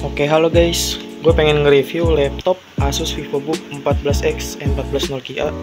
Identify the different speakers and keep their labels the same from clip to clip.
Speaker 1: Oke, halo guys, gue pengen nge-review laptop Asus VivoBook 14X M14 Nokia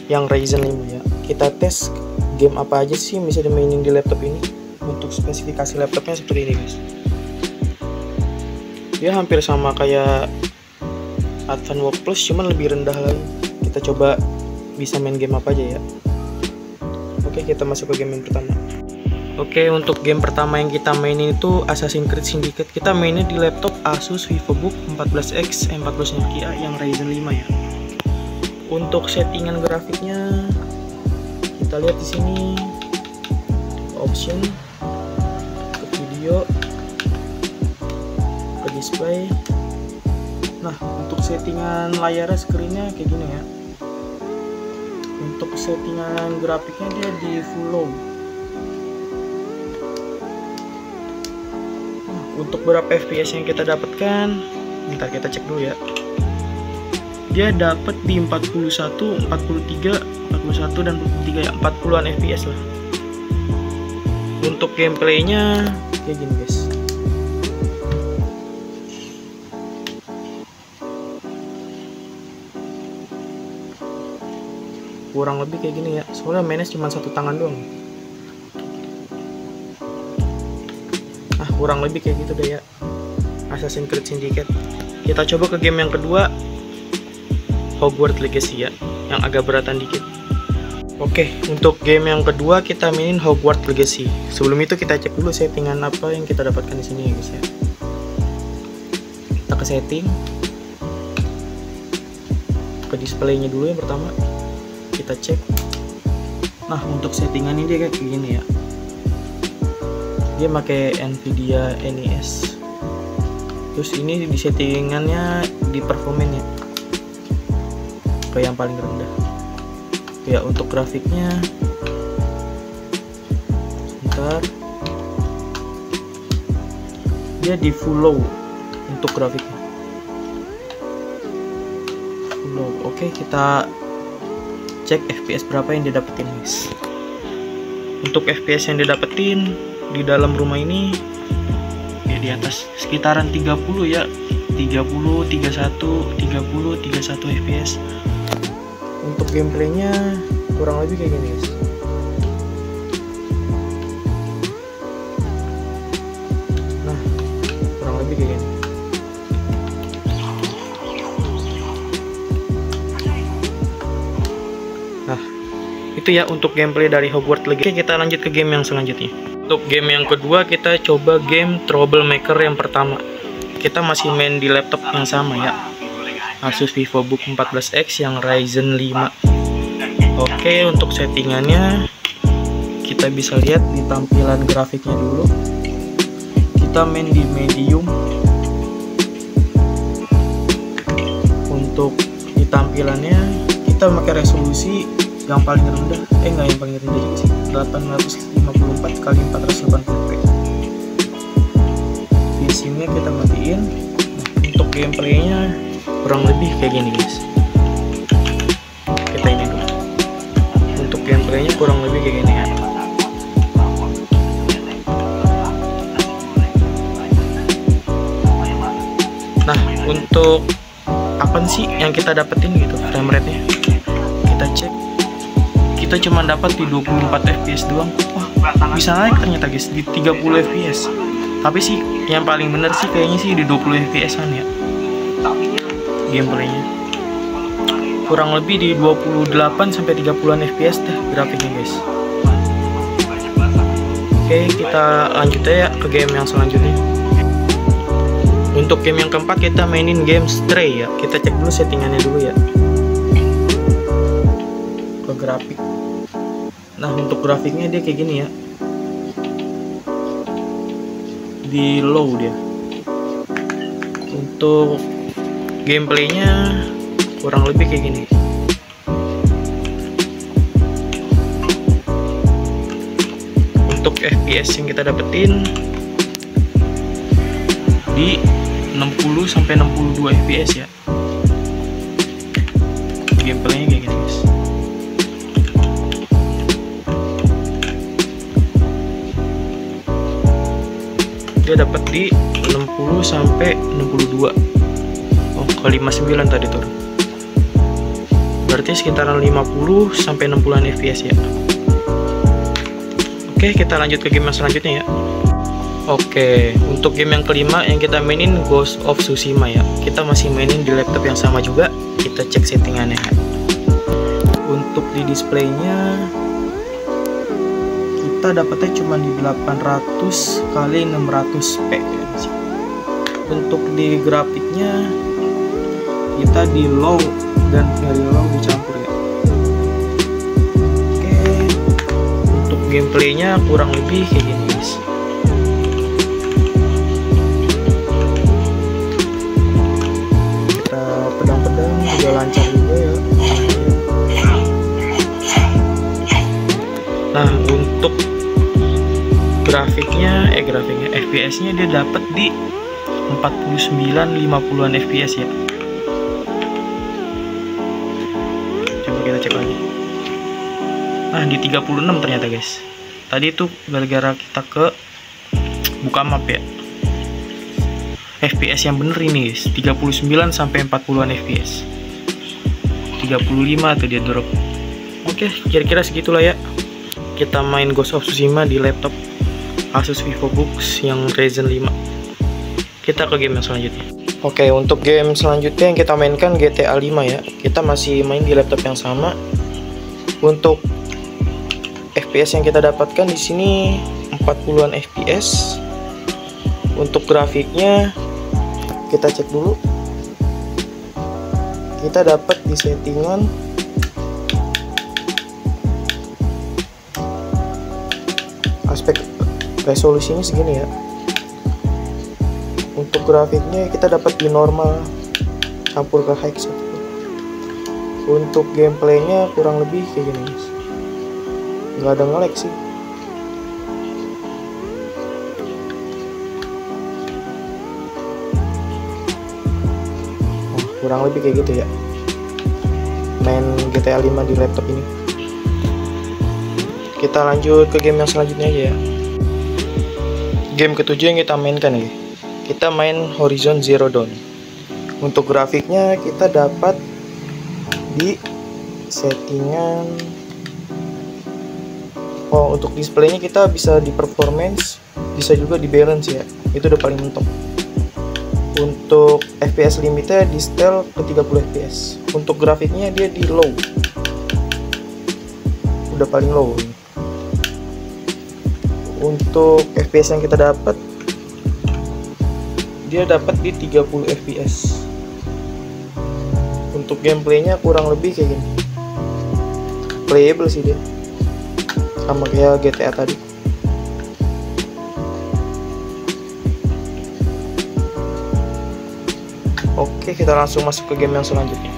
Speaker 1: yang Ryzen 5 ya. Kita tes game apa aja sih yang bisa dimainin di laptop ini. Untuk spesifikasi laptopnya seperti ini guys. Dia hampir sama kayak Advan Work Plus, cuman lebih rendah lagi. Kita coba bisa main game apa aja ya. Oke, kita masuk ke game yang pertama. Oke, untuk game pertama yang kita mainin itu Assassin's Creed Syndicate. Kita mainnya di laptop Asus VivoBook 14X M14 Nokia yang Ryzen 5 ya. Untuk settingan grafiknya kita lihat di sini option, ke video, ke display. Nah, untuk settingan layarnya screennya kayak gini ya. Untuk settingan grafiknya dia di full low. Untuk berapa FPS yang kita dapatkan, bentar kita cek dulu ya. Dia dapat di 41, 43, 41 dan 43 ya, 40-an FPS lah. Untuk gameplaynya kayak gini guys. Kurang lebih kayak gini ya. Soalnya mainnya cuma satu tangan doang. Kurang lebih kayak gitu deh ya, Assassin's Creed Syndicate. Kita coba ke game yang kedua, Hogwarts Legacy ya, yang agak beratan dikit. Oke, untuk game yang kedua kita mainin Hogwarts Legacy. Sebelum itu kita cek dulu settingan apa yang kita dapatkan di sini ya guys ya. Kita ke setting, ke displaynya dulu yang pertama. Kita cek. Nah, untuk settingan ini dia kayak gini ya. Dia pakai Nvidia NIS. Terus ini di settingannya di performance ya, ke yang paling rendah ya. Untuk grafiknya bentar, dia di full low untuk grafiknya, full low. Oke, kita cek FPS berapa yang didapetin guys. Untuk FPS yang didapetin di dalam rumah ini ya di atas sekitaran 30 ya, 30, 31, 30, 31 FPS. Untuk gameplaynya kurang lebih kayak gini guys. Nah, kurang lebih kayak gini. Nah, itu ya untuk gameplay dari Hogwarts Legacy. Kita lanjut ke game yang selanjutnya. Untuk game yang kedua kita coba game Troublemaker yang pertama. Kita masih main di laptop yang sama ya, Asus VivoBook 14X yang Ryzen 5. Oke, untuk settingannya kita bisa lihat di tampilan grafiknya dulu. Kita main di medium. Untuk di tampilannya kita pakai resolusi yang paling rendah, enggak yang paling rendah juga sih, 854 kali 480p. Visimnya kita matiin. Untuk gameplaynya kurang lebih kayak gini guys. Kita ini dulu. Untuk gameplaynya kurang lebih kayak gini ya. Nah, untuk apa sih yang kita dapetin gitu frame rate nya, kita cek. Kita cuma dapat di 24 fps doang. Wah, bisa naik ternyata guys di 30 fps. Tapi sih yang paling bener sih kayaknya sih di 20 fps-an ya gameplaynya. Kurang lebih di 28 sampai 30-an fps dah grafiknya guys. Oke, kita lanjut ya ke game yang selanjutnya. Untuk game yang keempat kita mainin game Stray ya. Kita cek dulu settingannya dulu ya, ke grafik. Nah, untuk grafiknya dia kayak gini ya, di low dia. Untuk gameplaynya kurang lebih kayak gini. Untuk FPS yang kita dapetin di 60 sampai 62 fps ya. Gameplaynya kayak gini guys. dia dapat di 60 sampai 62. Oh, ke 59 tadi tuh. Berarti sekitaran 50 sampai 60-an fps ya. Oke, kita lanjut ke game yang selanjutnya ya. Oke, untuk game yang kelima yang kita mainin Ghost of Tsushima ya. Kita masih mainin di laptop yang sama juga. Kita cek settingannya ya. Untuk di displaynya kita dapatnya cuma di 800 kali 600p ya. Untuk di grafiknya kita di low dan very low dicampur ya. Oke, untuk gameplaynya kurang lebih kayak gini guys. Kita pedang-pedang juga lancar juga ya. Nah, untuk grafiknya FPS-nya dia dapat di 49-50-an fps ya. Coba kita cek lagi. Nah, di 36 ternyata guys. Tadi itu gara-gara kita ke buka map ya. FPS yang bener ini guys, 39 sampai 40-an fps. 35 tuh dia drop. Oke, kira-kira segitulah ya. Kita main Ghost of Tsushima di laptop Asus VivoBook yang Ryzen 5. Kita ke game yang selanjutnya. Oke, untuk game selanjutnya yang kita mainkan GTA 5 ya. Kita masih main di laptop yang sama. Untuk FPS yang kita dapatkan di sini 40-an FPS. Untuk grafiknya kita cek dulu. Kita dapat di settingan aspek resolusinya segini ya. Untuk grafiknya kita dapat di normal campur ke high. Untuk gameplaynya kurang lebih kayak gini guys. Nggak ada nge-lag sih. Oh, kurang lebih kayak gitu ya main GTA 5 di laptop ini. Kita lanjut ke game yang selanjutnya aja ya. Game ketujuh yang kita mainkan ya. Kita main Horizon Zero Dawn. Untuk grafiknya kita dapat di settingan. Oh, untuk displaynya kita bisa di performance, bisa juga di balance ya. Itu udah paling mentok. Untuk FPS limitnya di setel ke 30 fps. Untuk grafiknya dia di low. Udah paling low. Untuk FPS yang kita dapat dia dapat di 30 fps. Untuk gameplaynya kurang lebih kayak gini. Playable sih dia. Sama kayak GTA tadi. Oke, kita langsung masuk ke game yang selanjutnya.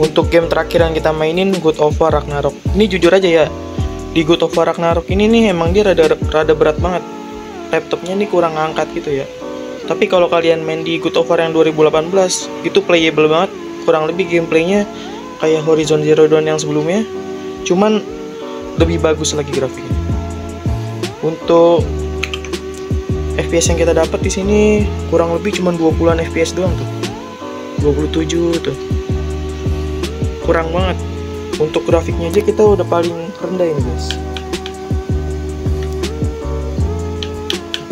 Speaker 1: Untuk game terakhir yang kita mainin God of War Ragnarok. Ini jujur aja ya, di God of War Ragnarok ini nih emang dia rada berat banget. Laptopnya ini kurang angkat gitu ya. Tapi kalau kalian main di God of War yang 2018 itu playable banget. Kurang lebih gameplaynya kayak Horizon Zero Dawn yang sebelumnya, cuman lebih bagus lagi grafiknya. Untuk FPS yang kita dapat di sini kurang lebih cuman 20-an FPS doang tuh. 27 tuh. Kurang banget. Untuk grafiknya aja kita udah paling rendah ini guys.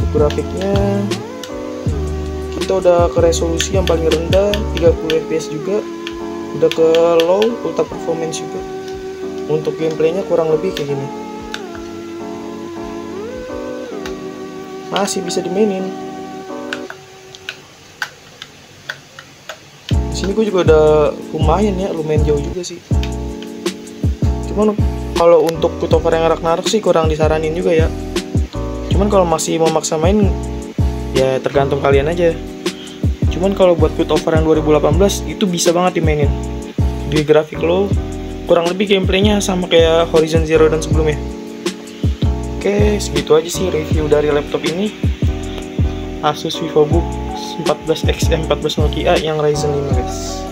Speaker 1: Untuk grafiknya kita udah ke resolusi yang paling rendah 30 fps juga, udah ke low ultra performance juga. Untuk gameplaynya kurang lebih kayak gini, masih bisa dimainin. Di sini gue juga udah lumayan jauh juga sih. Cuman kalau untuk God of War yang Ragnarok sih kurang disaranin juga ya. Cuman kalau masih mau maksa main ya tergantung kalian aja. Cuman kalau buat God of War yang 2018 itu bisa banget dimainin di grafik low. Kurang lebih gameplaynya sama kayak Horizon Zero Dawn sebelumnya. Oke, segitu aja sih review dari laptop ini. Asus VivoBook 14X M14 Nokia yang Ryzen 5 guys.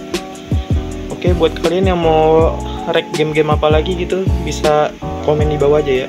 Speaker 1: Oke, buat kalian yang mau rek game-game apa lagi gitu bisa komen di bawah aja ya.